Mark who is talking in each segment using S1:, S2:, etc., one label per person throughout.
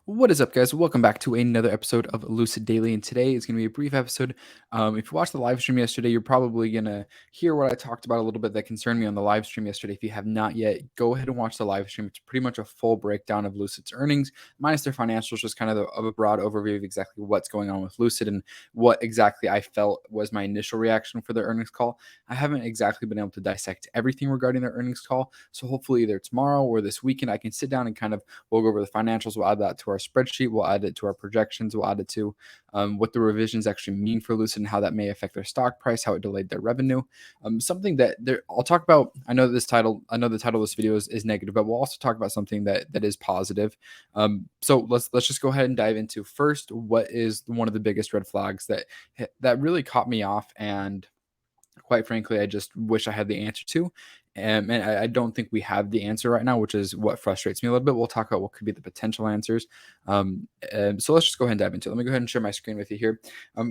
S1: What is up, guys? Welcome back to another episode of Lucid Daily, and today is going to be a brief episode. If you watched the live stream yesterday, you're probably going to hear what I talked about a little bit that concerned me on the live stream yesterday. If you have not yet, go ahead and watch the live stream. It's pretty much a full breakdown of Lucid's earnings, minus their financials, just kind of a broad overview of exactly what's going on with Lucid and what exactly I felt was my initial reaction for their earnings call. I haven't exactly been able to dissect everything regarding their earnings call, so hopefully either tomorrow or this weekend I can sit down and kind of we'll go over the financials. We'll add that to our spreadsheet. We'll add it to our projections. We'll add it to what the revisions actually mean for Lucid and how that may affect their stock price, how it delayed their revenue. Something that I'll talk about. I know the title of this video is negative, but we'll also talk about something that is positive. So let's just go ahead and dive into first what is one of the biggest red flags that really caught me off, and quite frankly, I just wish I had the answer to. And I don't think we have the answer right now, which is what frustrates me a little bit. We'll talk about what could be the potential answers. So let's just go ahead and dive into it. Let me go ahead and share my screen with you here.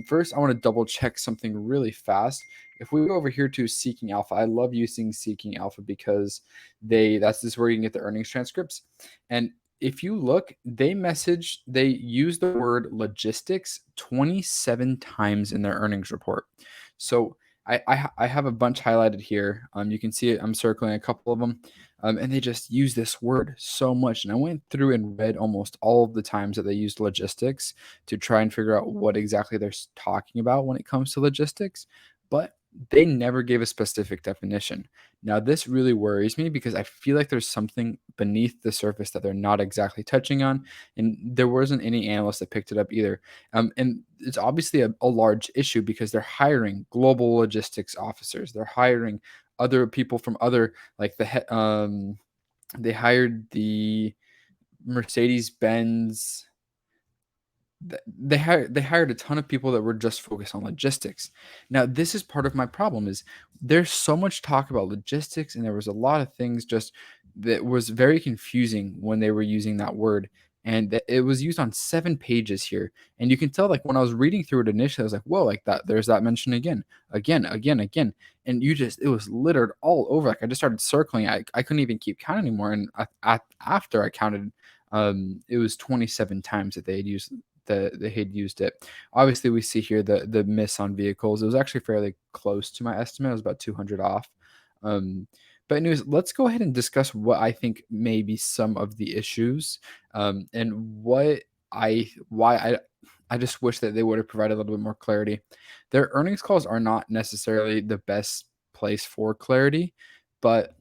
S1: First, I want to double check something really fast. If we go over here to Seeking Alpha, I love using Seeking Alpha because that's this where you can get the earnings transcripts. And if you look, they use the word logistics 27 times in their earnings report. So I have a bunch highlighted here. You can see it. I'm circling a couple of them, and they just use this word so much. And I went through and read almost all of the times that they used logistics to try and figure out what exactly they're talking about when it comes to logistics, but they never gave a specific definition. Now, this really worries me because I feel like there's something beneath the surface that they're not exactly touching on, and there wasn't any analyst that picked it up either. And it's obviously a large issue because they're hiring global logistics officers. They're hiring other people from other they hired the Mercedes Benz. They hired a ton of people that were just focused on logistics. Now, this is part of my problem is there's so much talk about logistics, and there was a lot of things just that was very confusing when they were using that word. And it was used on 7 pages here. And you can tell, like, when I was reading through it initially, I was like, whoa, like that, there's that mention again, again, again, again. And it was littered all over. Like, I just started circling. I couldn't even keep count anymore. And after I counted, it was 27 times that they had used it. Obviously, we see here the miss on vehicles. It was actually fairly close to my estimate. It was about 200 off. But anyways, let's go ahead and discuss what I think may be some of the issues, and why I just wish that they would have provided a little bit more clarity. Their earnings calls are not necessarily the best place for clarity, but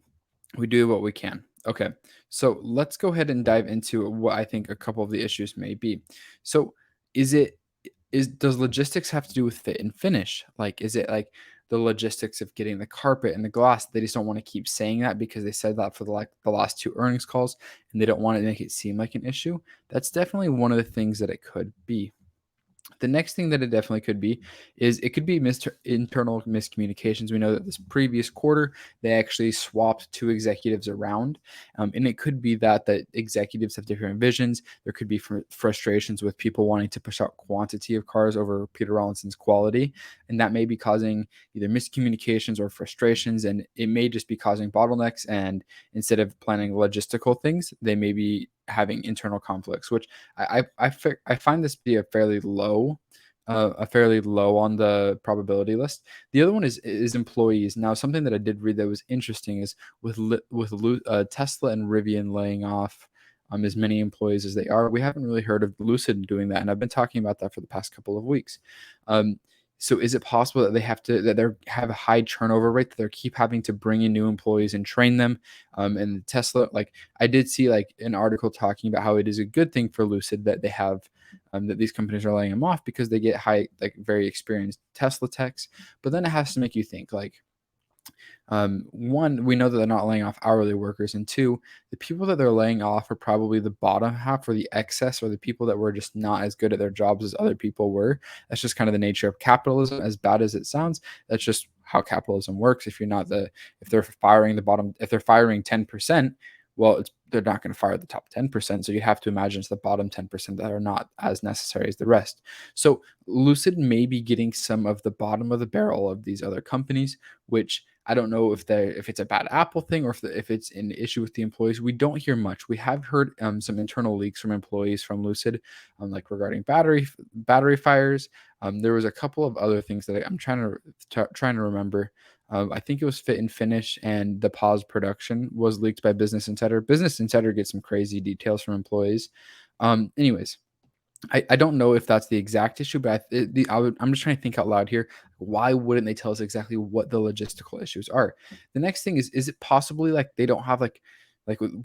S1: we do what we can. Okay, so let's go ahead and dive into what I think a couple of the issues may be. So, is it does logistics have to do with fit and finish? Like, is it like the logistics of getting the carpet and the glass? They just don't want to keep saying that because they said that for the last two earnings calls, and they don't want to make it seem like an issue. That's definitely one of the things that it could be. The next thing that it definitely could be is it could be internal miscommunications. We know that this previous quarter, they actually swapped two executives around. And it could be that executives have different visions. There could be frustrations with people wanting to push out quantity of cars over Peter Rawlinson's quality. And that may be causing either miscommunications or frustrations. And it may just be causing bottlenecks. And instead of planning logistical things, they may be having internal conflicts, which I find this to be a fairly low on the probability list. The other one is employees. Now, something that I did read that was interesting is with Tesla and Rivian laying off as many employees as they are, we haven't really heard of Lucid doing that, and I've been talking about that for the past couple of weeks. Um, so is it possible that they have a high turnover rate, that they keep having to bring in new employees and train them? And Tesla, like I did see like an article talking about how it is a good thing for Lucid that they have that these companies are laying them off because they get like very experienced Tesla techs. But then it has to make you think like, one, we know that they're not laying off hourly workers, and two, the people that they're laying off are probably the bottom half or the excess, or the people that were just not as good at their jobs as other people were. That's just kind of the nature of capitalism. As bad as it sounds, that's just how capitalism works. If they're firing 10%, well, they're not going to fire the top 10%. So you have to imagine it's the bottom 10% that are not as necessary as the rest. So Lucid may be getting some of the bottom of the barrel of these other companies, which I don't know if it's a bad Apple thing or if it's an issue with the employees. We don't hear much. We have heard some internal leaks from employees from Lucid, like regarding battery fires. There was a couple of other things that I'm trying to remember. I think it was fit and finish, and the pause production was leaked by Business Insider. Business Insider gets some crazy details from employees. Anyways, I don't know if that's the exact issue, but I'm just trying to think out loud here. Why wouldn't they tell us exactly what the logistical issues are? The next thing is it possibly like they don't have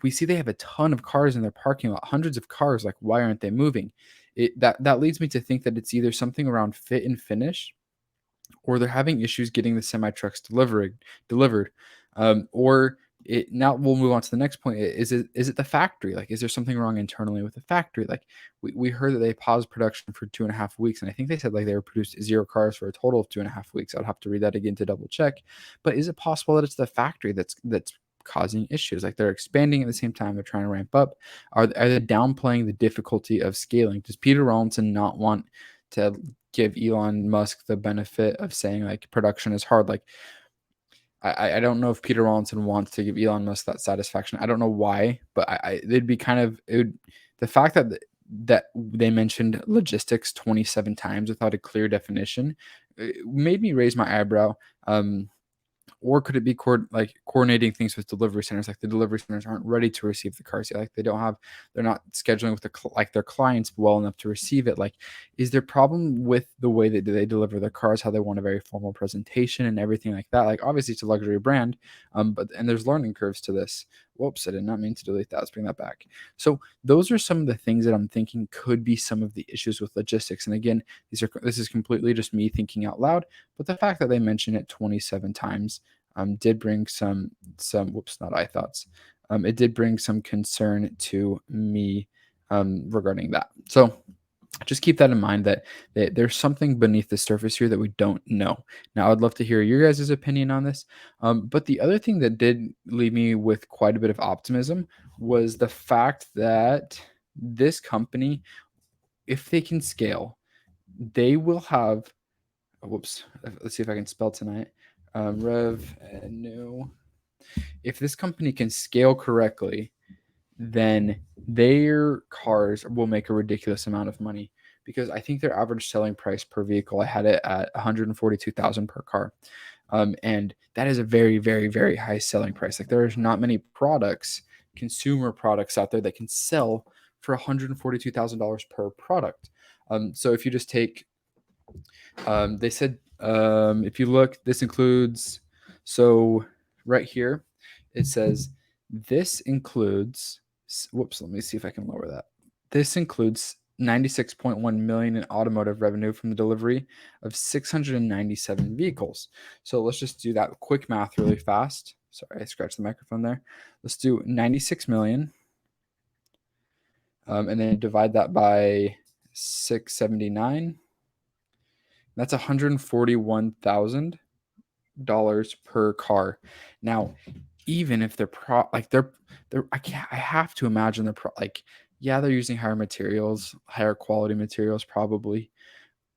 S1: we see they have a ton of cars in their parking lot, hundreds of cars. Like, why aren't they moving? That leads me to think that it's either something around fit and finish, or they're having issues getting the semi trucks delivered, or it. Now we'll move on to the next point. Is it the factory? Like, is there something wrong internally with the factory? Like, we heard that they paused production for 2.5 weeks, and I think they said like they were produced 0 cars for a total of 2.5 weeks. I'd have to read that again to double check. But is it possible that it's the factory that's causing issues? Like, they're expanding at the same time they're trying to ramp up. Are they downplaying the difficulty of scaling? Does Peter Rawlinson not want to give Elon Musk the benefit of saying like production is hard? Like, I don't know if Peter Rawlinson wants to give Elon Musk that satisfaction. I don't know why, but they'd be kind of it would, the fact that they mentioned logistics 27 times without a clear definition, it made me raise my eyebrow. Or could it be coordinating things with delivery centers? Like, the delivery centers aren't ready to receive the cars yet. Like, they're not scheduling with their clients well enough to receive it. Like, is there problem with the way that they deliver their cars? How they want a very formal presentation and everything like that? Like, obviously it's a luxury brand, and there's learning curves to this. Whoops, I did not mean to delete that. Let's bring that back. So those are some of the things that I'm thinking could be some of the issues with logistics. And again, this is completely just me thinking out loud. But the fact that they mention it 27 times did bring some whoops, not I thoughts. It did bring some concern to me regarding that. So just keep that in mind, that there's something beneath the surface here that we don't know. Now, I'd love to hear your guys' opinion on this. But the other thing that did leave me with quite a bit of optimism was the fact that this company, if they can scale, they will have. Whoops. Let's see if I can spell tonight. Revenue. If this company can scale correctly, then their cars will make a ridiculous amount of money, because I think their average selling price per vehicle, I had it at 142,000 per car. And that is a very, very, very high selling price. Like, there's not many consumer products out there that can sell for $142,000 per product. So if you just take they said, if you look, this includes, so right here, it says this includes, whoops, let me see if I can lower that. This includes 96.1 million in automotive revenue from the delivery of 697 vehicles. So let's just do that quick math really fast. Sorry, I scratched the microphone there. Let's do 96 million, and then divide that by 679. That's $141,000 per car. Now, even if I have to imagine yeah, they're using higher quality materials probably,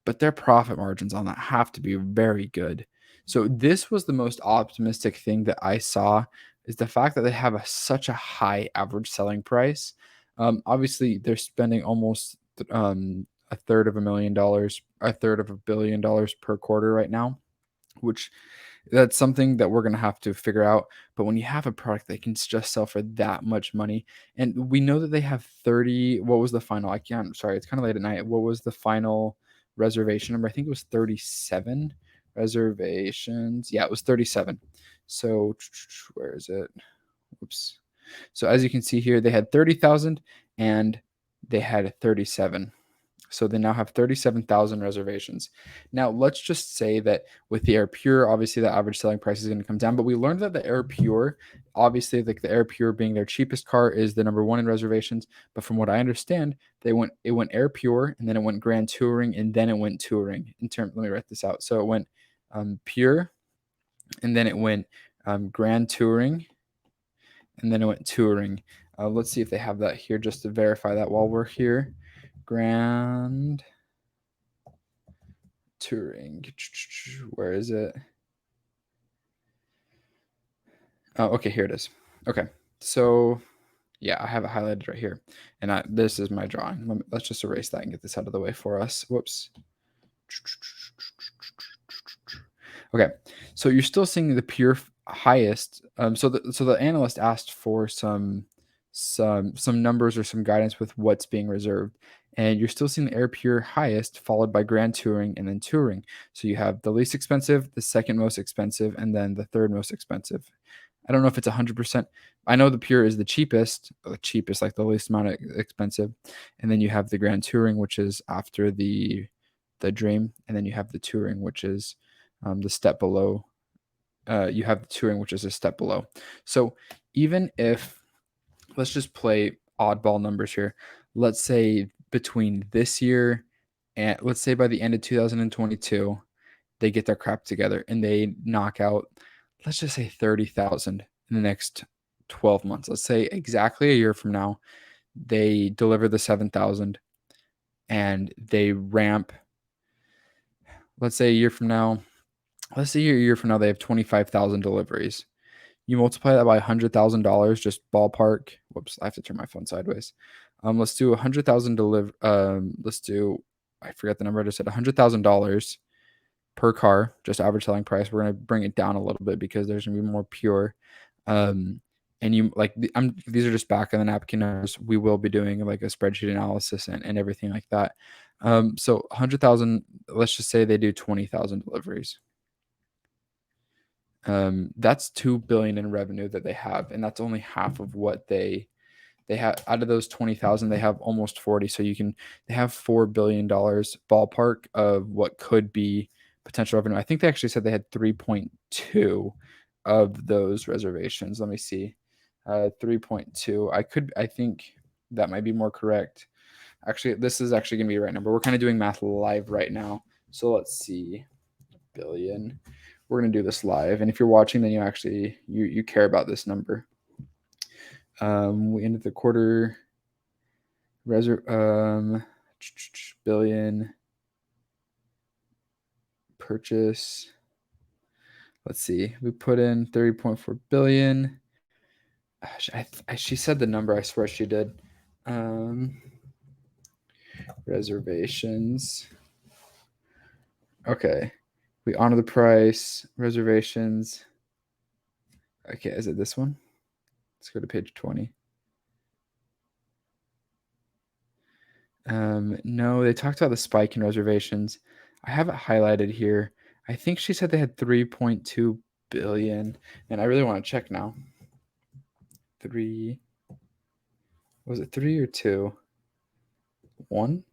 S1: but their profit margins on that have to be very good. So this was the most optimistic thing that I saw, is the fact that they have such a high average selling price. Obviously, they're spending almost a third of $1 million, a third of $1 billion per quarter right now, which that's something that we're going to have to figure out. But when you have a product that can just sell for that much money, and we know that they have 30, what was the final? I can't, sorry, it's kind of late at night. What was the final reservation number? I think it was 37 reservations. Yeah, it was 37. So where is it? Oops. So as you can see here, they had 30,000 and they had 37. So they now have 37,000 reservations. Now, let's just say that with the Air Pure, obviously the average selling price is going to come down, but we learned that the Air Pure, obviously, like the Air Pure being their cheapest car, is the number one in reservations. But from what I understand, it went Air Pure, and then it went Grand Touring, and then it went Touring. Let me write this out. So it went Pure, and then it went Grand Touring, and then it went Touring. Let's see if they have that here just to verify that while we're here. Grand Touring. Where is it? Okay, here it is. Okay, so yeah, I have it highlighted right here, and this is my drawing. Let's just erase that and get this out of the way for us. Whoops. Okay, so you're still seeing the pure highest. So the analyst asked for some numbers or some guidance with what's being reserved, and you're still seeing the air pure highest, followed by Grand Touring and then Touring. So you have the least expensive, the second most expensive, and then the third most expensive. I don't know if it's 100%. I know the Pure is the cheapest, like the least amount of expensive, and then you have the Grand Touring, which is after the Dream, and then you have the Touring, which is the step below. You have the Touring, which is a step below. So even if, let's just play oddball numbers here. Let's say between this year and let's say by the end of 2022, they get their crap together and they knock out, let's just say 30,000 in the next 12 months. Let's say exactly a year from now, they deliver the 7,000 and they ramp. Let's say a year from now, let's say a year from now, they have 25,000 deliveries. You multiply that by $100,000, just ballpark. Whoops, I have to turn my phone sideways. Let's do 100,000 deliver. Let's do. I forgot the number. I just said $100,000 per car, just average selling price. We're gonna bring it down a little bit because there's gonna be more pure. Um, and you like these are just back of the napkin numbers. We will be doing like a spreadsheet analysis and everything like that. So 100,000. Let's just say they do 20,000 deliveries. That's 2 billion in revenue that they have, and that's only half of what they have. Out of those 20,000, they have almost 40. So they have $4 billion ballpark of what could be potential revenue. I think they actually said they had 3.2 of those reservations. Let me see, 3.2. I think that might be more correct. Actually, this is actually going to be the right number. We're kind of doing math live right now. So let's see, billion. We're going to do this live, and if you're watching, then you care about this number. We ended the quarter billion purchase. Let's see. We put in 30.4 billion. She said the number. I swear she did. Reservations. Okay. We honor the price. Reservations. Okay, is it this one? Let's go to page 20. No, they talked about the spike in reservations. I have it highlighted here. I think she said they had 3.2 billion, and I really want to check now. Was it 3 or 2? 1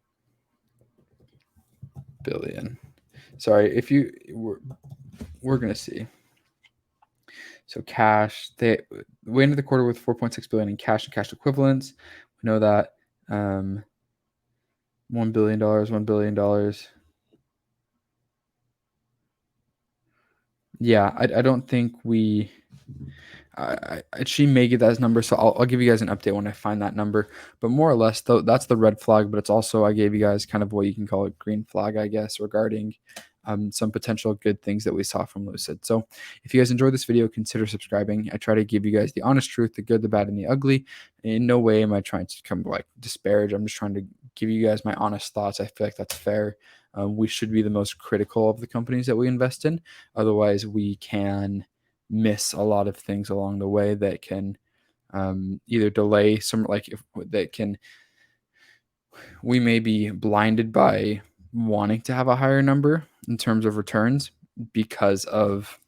S1: billion. Sorry, if we're gonna see. So cash, we ended the quarter with 4.6 billion in cash and cash equivalents. We know that $1 billion, $1 billion. Yeah, I don't think she may get that as number, so I'll give you guys an update when I find that number. But more or less, though, that's the red flag. But it's also, I gave you guys kind of what you can call a green flag, I guess, regarding some potential good things that we saw from Lucid. So if you guys enjoyed this video, consider subscribing. I try to give you guys the honest truth, the good, the bad, and the ugly. In no way am I trying to come like disparage. I'm just trying to give you guys my honest thoughts. I feel like that's fair. We should be the most critical of the companies that we invest in. Otherwise, we can miss a lot of things along the way that can either delay some, like if that can, we may be blinded by wanting to have a higher number in terms of returns because of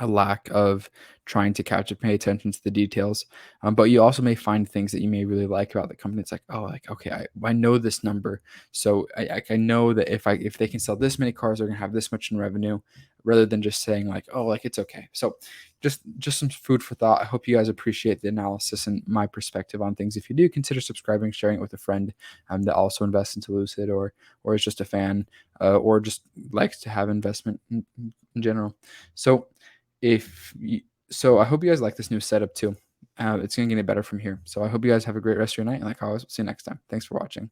S1: a lack of trying to catch and pay attention to the details. But you also may find things that you may really like about the company. It's like, oh, like, okay, I know this number. So I know that if they can sell this many cars, they're going to have this much in revenue, rather than just saying like, oh, like it's okay. So just some food for thought. I hope you guys appreciate the analysis and my perspective on things. If you do, consider subscribing, sharing it with a friend that also invests into Lucid, or is just a fan, or just likes to have investment in general. So if you, so I hope you guys like this new setup too. It's going to get better from here. So I hope you guys have a great rest of your night. And like always, we'll see you next time. Thanks for watching.